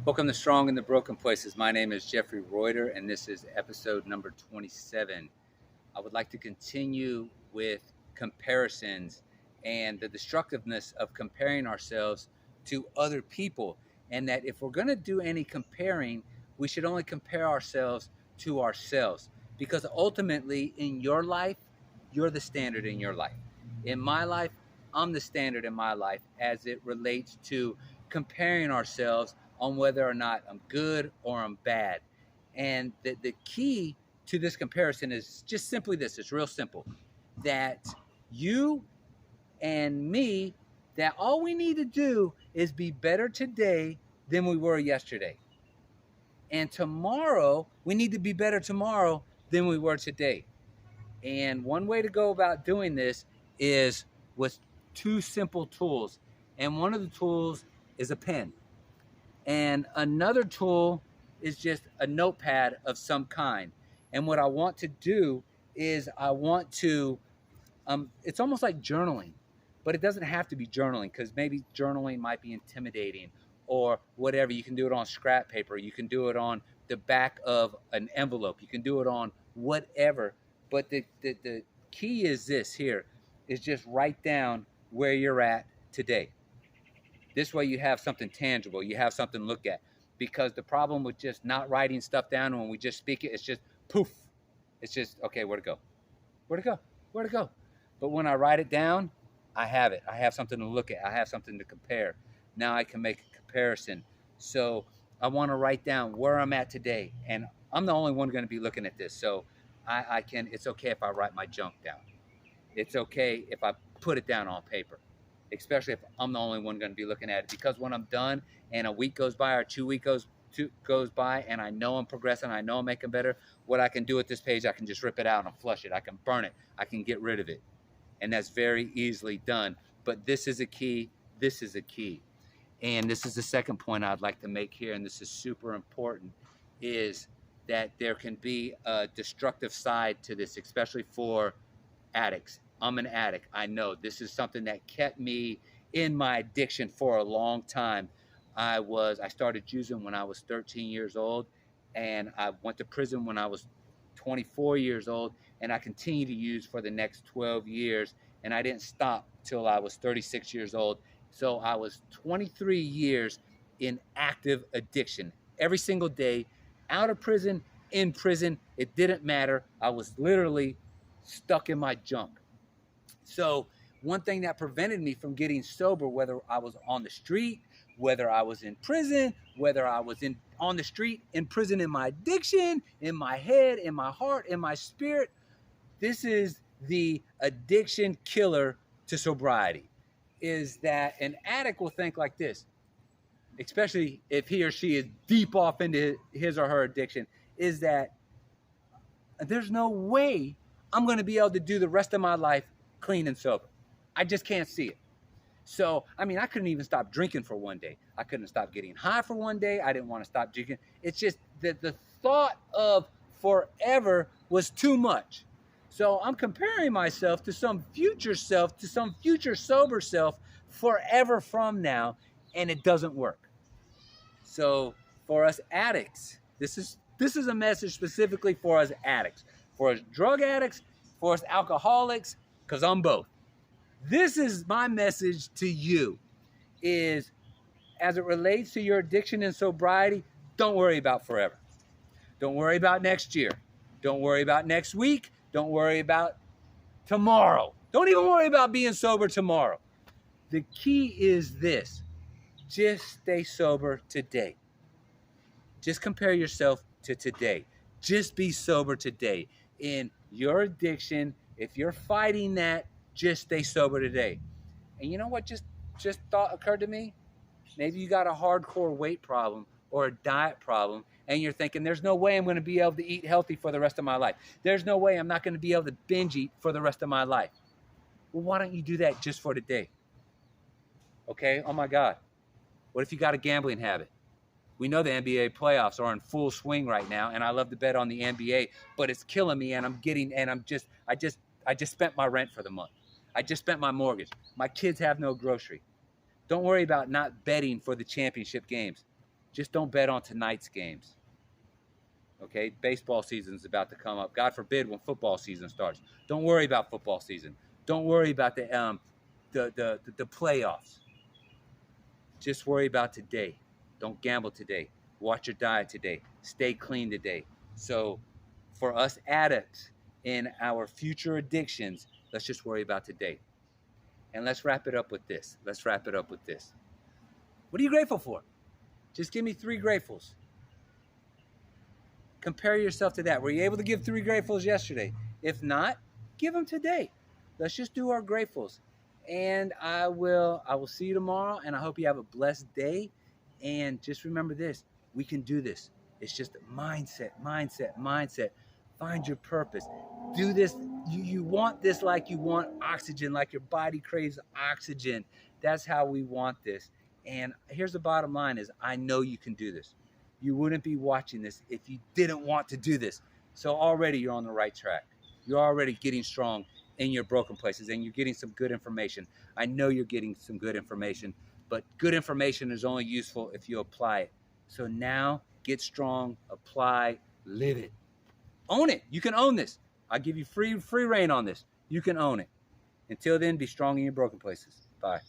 Welcome to Strong in the Broken Places. My name is Jeffrey Reuter, and this is episode number 27. I would like to continue with comparisons and the destructiveness of comparing ourselves to other people. And that if we're going to do any comparing, we should only compare ourselves to ourselves. Because ultimately, in your life, you're the standard in your life. In my life, I'm the standard in my life as it relates to comparing ourselves on whether or not I'm good or I'm bad. And the key to this comparison is just simply this. It's real simple. That you and me, that all we need to do is be better today than we were yesterday. And tomorrow, we need to be better tomorrow than we were today. And one way to go about doing this is with two simple tools. And one of the tools is a pen. And another tool is just a notepad of some kind. And what I want to do is I want to, it's almost like journaling, but it doesn't have to be journaling because maybe journaling might be intimidating or whatever. You can do it on scrap paper. You can do it on the back of an envelope. You can do it on whatever. But the key is this here is just write down where you're at today. This way you have something tangible. You have something to look at. Because the problem with just not writing stuff down when we just speak it, it's just poof. It's just, okay, where to go? Where to go? Where to go? But when I write it down, I have it. I have something to look at. I have something to compare. Now I can make a comparison. So I want to write down where I'm at today. And I'm the only one going to be looking at this. So I can, it's okay if I write my junk down. It's okay if I put it down on paper, especially if I'm the only one going to be looking at it. Because when I'm done and a week goes by or 2 weeks goes by and I know I'm progressing, I know I'm making better, what I can do with this page, I can just rip it out and flush it. I can burn it. I can get rid of it. And that's very easily done. But this is a key. This is a key. And this is the second point I'd like to make here, and this is super important, is that there can be a destructive side to this, especially for addicts. I'm an addict. I know this is something that kept me in my addiction for a long time. I started using when I was 13 years old, and I went to prison when I was 24 years old, and I continued to use for the next 12 years, and I didn't stop till I was 36 years old. So I was 23 years in active addiction every single day, out of prison, in prison. It didn't matter. I was literally stuck in my junk. So one thing that prevented me from getting sober, whether I was on the street, whether I was in prison, whether I was on the street, in prison, in my addiction, in my head, in my heart, in my spirit, this is the addiction killer to sobriety, is that an addict will think like this, especially if he or she is deep off into his or her addiction, is that there's no way I'm going to be able to do the rest of my life clean and sober. I just can't see it. So, I mean, I couldn't even stop drinking for one day. I couldn't stop getting high for one day. I didn't want to stop drinking. It's just that the thought of forever was too much. So I'm comparing myself to some future self, to some future sober self forever from now, and it doesn't work. So for us addicts, this is a message specifically for us addicts, for us drug addicts, for us alcoholics, because I'm both. This is my message to you, is as it relates to your addiction and sobriety, don't worry about forever. Don't worry about next year. Don't worry about next week. Don't worry about tomorrow. Don't even worry about being sober tomorrow. The key is this: just stay sober today. Just compare yourself to today. Just be sober today. In your addiction, if you're fighting that, just stay sober today. And you know what just thought occurred to me? Maybe you got a hardcore weight problem or a diet problem, and you're thinking, there's no way I'm going to be able to eat healthy for the rest of my life. There's no way I'm not going to be able to binge eat for the rest of my life. Well, why don't you do that just for today? Okay? Oh my God. What if you got a gambling habit? We know the NBA playoffs are in full swing right now, and I love to bet on the NBA, but it's killing me, and I just spent my rent for the month. I just spent my mortgage. My kids have no grocery. Don't worry about not betting for the championship games. Just don't bet on tonight's games. Okay, baseball season is about to come up. God forbid when football season starts. Don't worry about football season. Don't worry about the playoffs. Just worry about today. Don't gamble today. Watch your diet today. Stay clean today. So, for us addicts in our future addictions, let's just worry about today. And let's wrap it up with this. What are you grateful for? Just give me 3 gratefuls. Compare yourself to that. Were you able to give 3 gratefuls yesterday? If not, give them today. Let's just do our gratefuls. And I will see you tomorrow, and I hope you have a blessed day. And just remember this, we can do this. It's just mindset. Find your purpose. Do this. You want this like you want oxygen, like your body craves oxygen. That's how we want this. And here's the bottom line is I know you can do this. You wouldn't be watching this if you didn't want to do this. So already you're on the right track. You're already getting strong in your broken places, and you're getting some good information. I know you're getting some good information, but good information is only useful if you apply it. So now get strong, apply, live it. Own it. You can own this. I give you free reign on this. You can own it. Until then, be strong in your broken places. Bye.